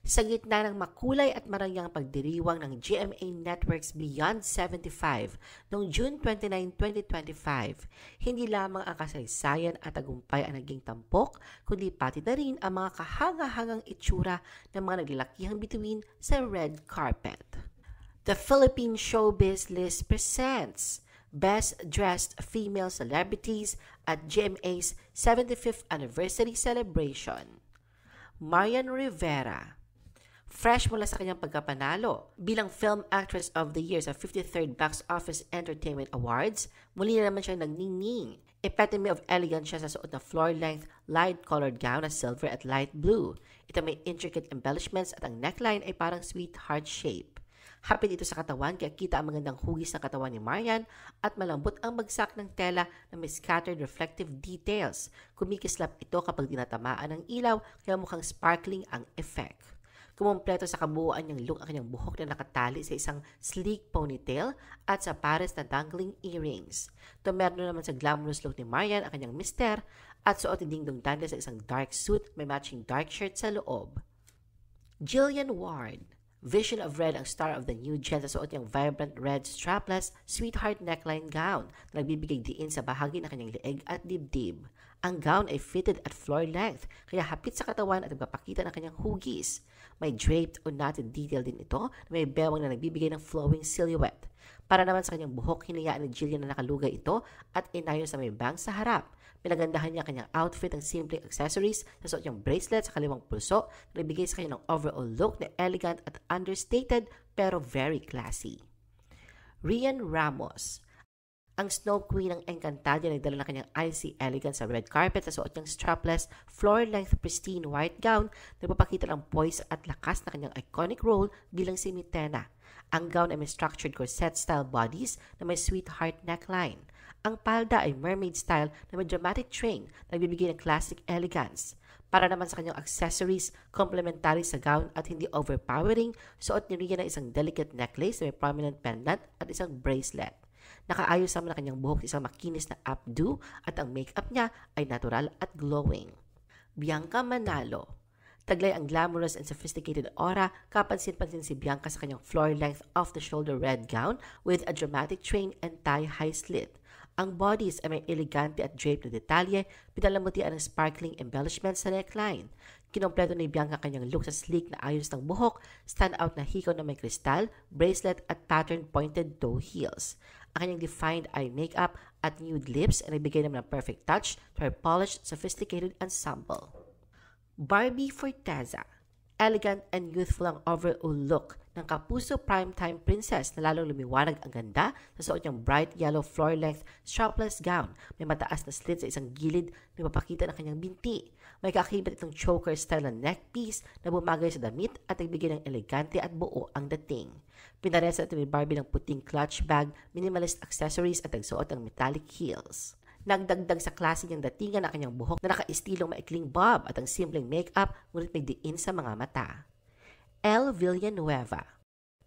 Sa gitna ng makulay at marangyang pagdiriwang ng GMA Networks Beyond 75 noong June 29, 2025, hindi lamang ang kasaysayan at tagumpay ang naging tampok, kundi pati na rin ang mga kahanga-hangang itsura ng mga naglalakihang bituin sa red carpet. The Philippine Showbiz List presents Best Dressed Female Celebrities at GMA's 75th Anniversary Celebration. Marian Rivera. Fresh mula sa kanyang pagkapanalo bilang Film Actress of the Year sa 53rd Box Office Entertainment Awards, muli na naman siyang nagningning. Epitome of elegance siya sa suot na floor-length, light-colored gown na silver at light blue. Ito may intricate embellishments at ang neckline ay parang sweetheart shape. Hapit ito sa katawan kaya kita ang magandang hugis ng katawan ni Marian at malambot ang bagsak ng tela na may scattered reflective details. Kumikislap ito kapag dinatamaan ng ilaw kaya mukhang sparkling ang effect. Kumumpleto sa kabuuan niyang look ang kanyang buhok na nakatali sa isang sleek ponytail at sa pares na dangling earrings. Tumerno naman sa glamorous look ni Marian ang kanyang mister at suot ni Dingdong Dantes sa isang dark suit may matching dark shirt sa loob. Jillian Ward. Vision of Red ang star of the new gen sa suot niyang vibrant red strapless sweetheart neckline gown na nagbibigay diin sa bahagi ng kanyang leeg at dibdib. Ang gown ay fitted at floor length kaya hapit sa katawan at nagpapakita ng kanyang hugis. May draped o knotted detail din ito na may bewang na nagbibigay ng flowing silhouette. Para naman sa kanyang buhok, hinayaan ni Jillian na nakalugay ito at inayon sa may bangs sa harap. Pinagandahan niya kanyang outfit ng simpleng accessories sa suot niyang bracelet sa kaliwang pulso na nagbigay sa kanya ng overall look na elegant at understated pero very classy. Rian Ramos. Ang Snow Queen ng Encantadia nagdala ng kanyang icy elegance sa red carpet sa suot niyang strapless, floor-length pristine white gown na nagpapakita ng poise at lakas na kanyang iconic role bilang si Mitena. Ang gown ay may structured corset-style bodies na may sweetheart neckline. Ang palda ay mermaid style na may dramatic train na nagbibigay ng classic elegance. Para naman sa kanyang accessories, complementary sa gown at hindi overpowering, suot ni Rian na isang delicate necklace na may prominent pendant at isang bracelet. Nakaayos naman ang kanyang buhok sa isang makinis na updo at ang makeup niya ay natural at glowing. Bianca Manalo. Taglay ang glamorous and sophisticated aura, kapansin-pansin si Bianca sa kanyang floor-length off-the-shoulder red gown with a dramatic train and tie-high slit. Ang bodies ay may elegante at draped na detalye, pinalamutian ng sparkling embellishments sa neckline. Kinompleto ni Bianca kanyang look sa sleek na ayos ng buhok, stand-out na hikaw na may kristal, bracelet at pattern pointed toe heels. Ang kanyang defined eye makeup at nude lips ay nagbigay naman ng perfect touch to her polished, sophisticated ensemble. Barbie Forteza. Elegant and youthful ang overall look ng kapuso primetime princess na lalong lumiwanag ang ganda sa suot niyang bright yellow floor-length strapless gown. May mataas na slit sa isang gilid na mapakita ng kanyang binti. May kakibat itong choker style na neckpiece na bumagay sa damit at nagbigay ng elegante at buo ang dating. Pinaresa ito ni Barbie ng puting clutch bag, minimalist accessories at nagsuot ng metallic heels. Nagdagdag sa klase niyang datingan ang kanyang buhok na naka-istilong maikling bob at ang simpleng makeup ngunit may diin sa mga mata. Elle Villanueva.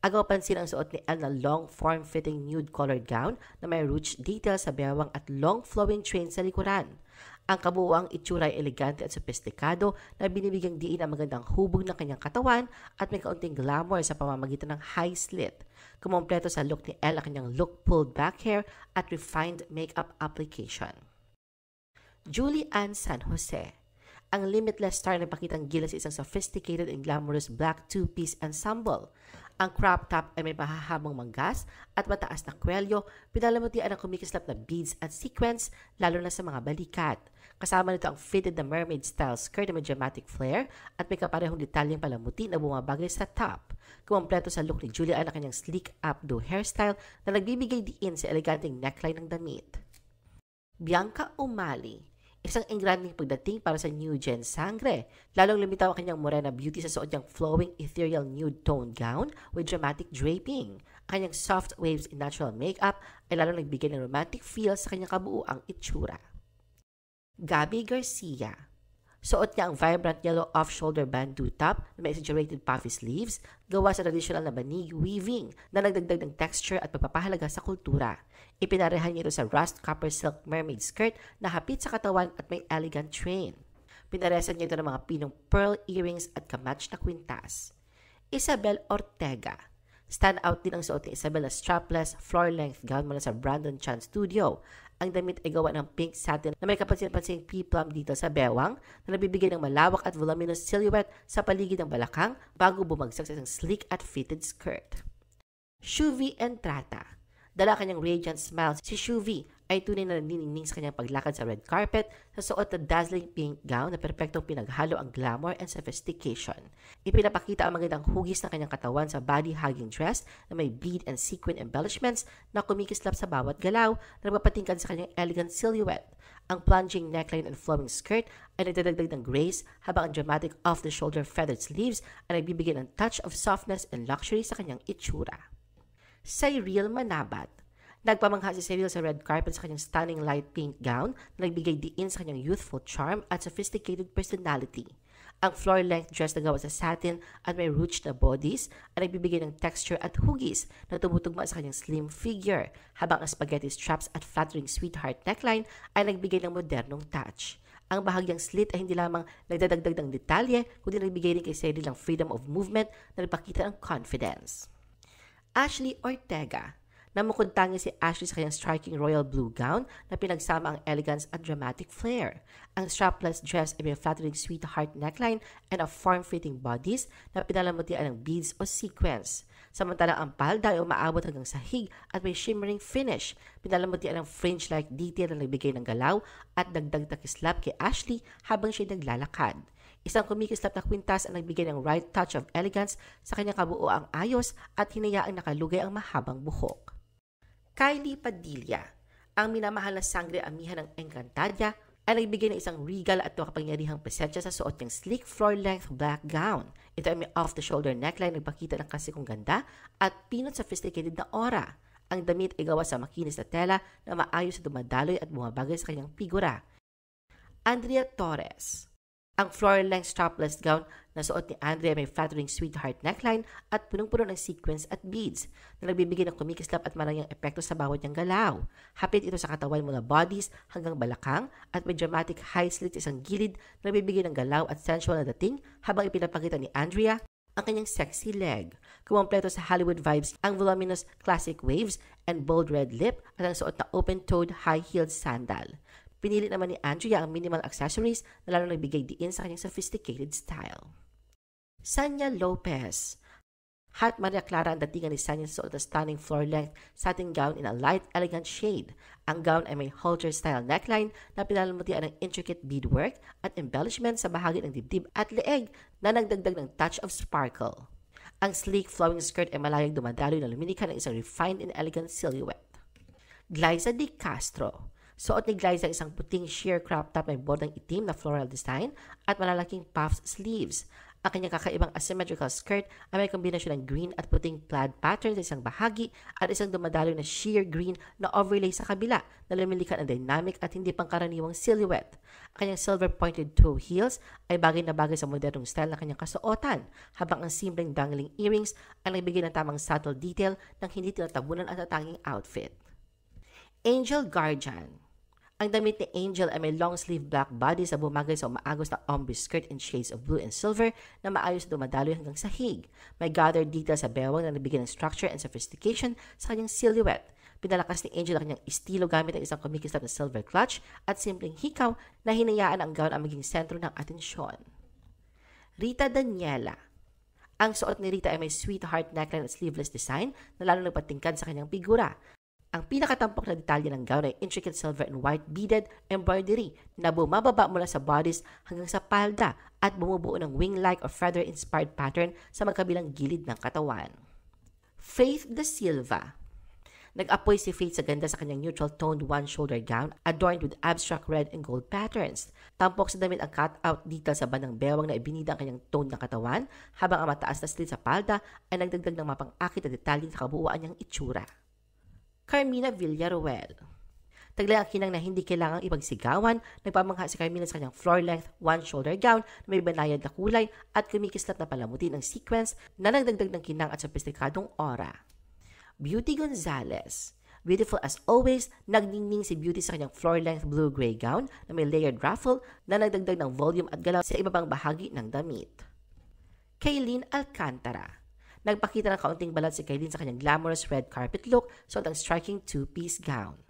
Agaw pansin ang suot ni Elle na long form-fitting nude-colored gown na may ruched detail sa bewang at long flowing train sa likuran. Ang kabuuang itsura ay elegante at sophisticado na binibigyang diin ang magandang hubog ng kanyang katawan at may kaunting glamour sa pamamagitan ng high slit. Kumompleto sa look ni Elle ang kanyang look pulled back hair at refined makeup application. Julie Ann San Jose. Ang limitless star na pakitang gila sa isang sophisticated and glamorous black two-piece ensemble. Ang crop top ay may mahahabang manggas at mataas na kwelyo, pinalamutian ang kumikislap na beads at sequins, lalo na sa mga balikat. Kasama nito ang fitted na mermaid-style skirt na may dramatic flare at may kaparehong detalyeng palamuti na bumabagay sa top. Kumompleto sa look ni Julia ang kanyang sleek updo hairstyle na nagbibigay diin sa eleganteng neckline ng damit. Bianca Umali. Isang engranding pagdating para sa new gen sangre. Lalong lumitaw ang kanyang morena beauty sa suot niyang flowing ethereal nude tone gown with dramatic draping. Ang kanyang soft waves in natural makeup ay lalong nagbigay ng romantic feel sa kanyang kabuuang itsura. Gabby Garcia. Suot niya ang vibrant yellow off-shoulder bandeau top na may exaggerated puffy sleeves, gawa sa traditional na banig weaving na nagdagdag ng texture at pagpapahalaga sa kultura. Ipinarehan niya ito sa rust copper silk mermaid skirt na hapit sa katawan at may elegant train. Pinaresan niya ito ng mga pinong pearl earrings at kamatch na kwintas. Isabel Ortega. Stand out din ang suot ni Isabel na strapless, floor-length gown mula sa Brandon Chan Studio. Ang damit ay gawa ng pink satin na may kapansin-pansing P-plum detail sa bewang na nabibigay ng malawak at voluminous silhouette sa paligid ng balakang bago bumagsak sa isang sleek at fitted skirt. Shuvi Entrata. Dala kanyang radiant smile, si Shuvi ay tunay na naniningning sa kanyang paglakad sa red carpet sa suot na dazzling pink gown na perpektong pinaghalo ang glamour and sophistication. Ipinapakita ang magandang hugis ng kanyang katawan sa body-hugging dress na may bead and sequin embellishments na kumikislap sa bawat galaw na nagpapatingkad sa kanyang elegant silhouette. Ang plunging neckline and flowing skirt ay nagdadagdag ng grace habang ang dramatic off-the-shoulder feathered sleeves ay nagbibigay ng touch of softness and luxury sa kanyang itsura. Cyril Manabat. Nagpamangha si Cyril sa red carpet sa kanyang stunning light pink gown na nagbigay diin sa kanyang youthful charm at sophisticated personality. Ang floor-length dress na gawa sa satin at may ruched na bodies ay nagbibigay ng texture at hugis na tumutugma sa kanyang slim figure, habang ang spaghetti straps at flattering sweetheart neckline ay nagbigay ng modernong touch. Ang bahagyang slit ay hindi lamang nagdadagdag ng detalye, kundi nagbigay rin kay Cyril ng freedom of movement na nagpakita ng confidence. Ashley Ortega. Namukod tangi si Ashley sa kanyang striking royal blue gown na pinagsama ang elegance at dramatic flair. Ang strapless dress ay may flattering sweetheart neckline and a form-fitting bodies na pinalamutian ng beads o sequins. Samantalang ang palda ay umaabot hanggang sahig at may shimmering finish. Pinalamutian ng fringe-like detail na nagbigay ng galaw at dagdag na kislap kay Ashley habang siya naglalakad. Isang kumikislap na kwintas ang nagbigay ng right touch of elegance sa kanyang kabuoang ayos at hinayaang nakalugay ang mahabang buhok. Kylie Padilla. Ang minamahal na sangre amihan ng Encantadia ay nagbigay ng isang regal at makapangyarihang presensya sa suot niyang sleek floor-length black gown. Ito ay may off-the-shoulder neckline na nagpakita ng klasikong ganda at pinot sophisticated na aura. Ang damit ay gawa sa makinis na tela na maayos na dumadaloy at bumabagay sa kanyang figura. Andrea Torres. Ang floor-length strapless gown na suot ni Andrea may flattering sweetheart neckline at punong-puno ng sequins at beads na nagbibigay ng kumikislap at marangyang epekto sa bawat niyang galaw. Hapit ito sa katawan mula bodies hanggang balakang at may dramatic high slit isang gilid na nagbibigay ng galaw at sensual na dating habang ipinapakita ni Andrea ang kanyang sexy leg. Kumompleto sa Hollywood vibes ang voluminous classic waves and bold red lip at ang suot na open-toed high-heeled sandal. Pinili naman ni Andrea ang minimal accessories na lalo nagbigay diin sa kanyang sophisticated style. Sanya Lopez. Hot Maria Clara ang datingan ni Sanya sa suot na stunning floor-length satin gown in a light, elegant shade. Ang gown ay may halter-style neckline na pinalamutian ng intricate beadwork at embellishment sa bahagi ng dibdib at leeg na nagdagdag ng touch of sparkle. Ang sleek flowing skirt ay malayang dumadaloy na lumilikha ng isang refined and elegant silhouette. Glyza De Castro. Suot ni Glyza isang puting sheer crop top may bordang itim na floral design at malalaking puffed sleeves. Ang kanyang kakaibang asymmetrical skirt ay may kombinasyon ng green at puting plaid pattern sa isang bahagi at isang dumadaloy na sheer green na overlay sa kabila na lumilikha ng dynamic at hindi pangkaraniwang silhouette. Ang kanyang silver-pointed toe heels ay bagay na bagay sa modernong style ng kanyang kasuotan, habang ang simpleng dangling earrings ay nagbigay ng tamang subtle detail ng hindi tinatabunan at tatanging outfit. Angel Guardian. Ang damit ni Angel ay may long-sleeve black body sa bumagay sa umaagos na ombre skirt in shades of blue and silver na maayos na dumadaloy hanggang sahig. May gathered detail sa bewang na nabigyan ng structure and sophistication sa kanyang silhouette. Pinalakas ni Angel ang kanyang estilo gamit ang isang kumikislap na silver clutch at simpleng hikaw na hinayaan ang gown ang maging sentro ng atensyon. Rita Daniela. Ang suot ni Rita ay may sweetheart neckline at sleeveless design na lalo nagpatingkad sa kanyang figura. Ang pinakatampok na detalye ng gown ay intricate silver and white beaded embroidery na bumababa mula sa bodies hanggang sa palda at bumubuo ng wing-like or feather-inspired pattern sa magkabilang gilid ng katawan. Faith De Silva. Nag-apoy si Faith sa ganda sa kanyang neutral-toned one-shoulder gown adorned with abstract red and gold patterns. Tampok sa damit ang cut-out detail sa bandang bewang na ibinida ang kanyang toned na katawan, habang ang mataas na slit sa palda ay nagdagdag ng mapang-akit na detalye sa kabuuan niyang itsura. Carmina Villaruel. Taglay ang kinang na hindi kailangang ipagsigawan, nagpamangha si Carmina sa kanyang floor-length one-shoulder gown na may banayad na kulay at kumikislap na palamuti ng sequence na nagdagdag ng kinang at sophistikadong aura. Beauty Gonzalez. Beautiful as always, nagningning si Beauty sa kanyang floor-length blue-gray gown na may layered ruffle na nagdagdag ng volume at galaw sa iba pang bahagi ng damit. Kailin Alcantara. Nagpakita ng kaunting balat si Kailin sa kanyang glamorous red carpet look suot ang striking two-piece gown.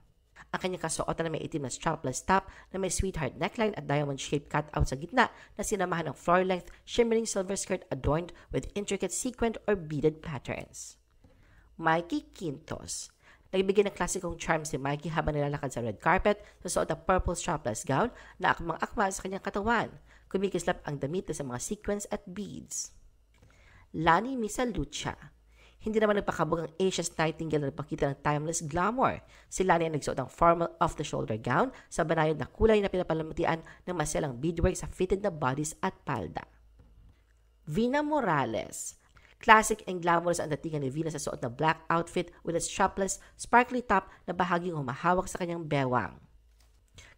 Ang kanyang kasuotan na may itim na strapless top na may sweetheart neckline at diamond-shaped cutout sa gitna na sinamahan ng floor-length shimmering silver skirt adorned with intricate sequined or beaded patterns. Mikey Quintos. Nagbigay ng klasikong charm si Mikey habang nilalakad sa red carpet sa suot ng purple strapless gown na akmang-akma sa kanyang katawan. Kumikislap ang damit sa mga sequins at beads. Lani Misalucha. Hindi naman nagpakabog ang Asia's Nightingale na nagpakita ng timeless glamour. Si Lani ay nagsuot ng formal off-the-shoulder gown sa banayad na kulay na pinapalamutian ng maselang beadwork sa fitted na bodice at palda. Vina Morales. Classic and glamorous ang datingan ni Vina sa suot na black outfit with a strapless, sparkly top na bahaging humahawak sa kanyang bewang.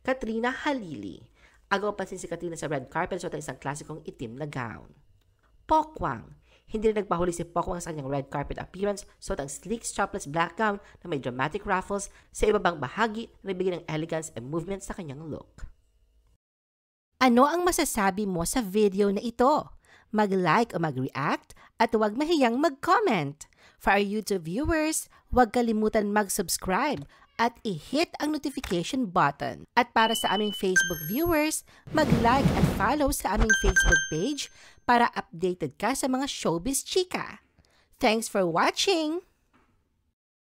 Katrina Halili. Agaw pansin si Katrina sa red carpet suot ang isang klasikong itim na gown. Pokwang. Hindi rin nagpahuli si Pokwang sa kanyang red carpet appearance suot ang sleek strapless black gown na may dramatic ruffles sa ibabang bahagi na nagbigay ng elegance and movement sa kanyang look. Ano ang masasabi mo sa video na ito? Mag-like o mag-react at huwag mahiyang mag-comment. For our YouTube viewers, huwag kalimutan mag-subscribe at i-hit ang notification button. At para sa aming Facebook viewers, mag-like at follow sa aming Facebook page para updated ka sa mga showbiz chika. Thanks for watching!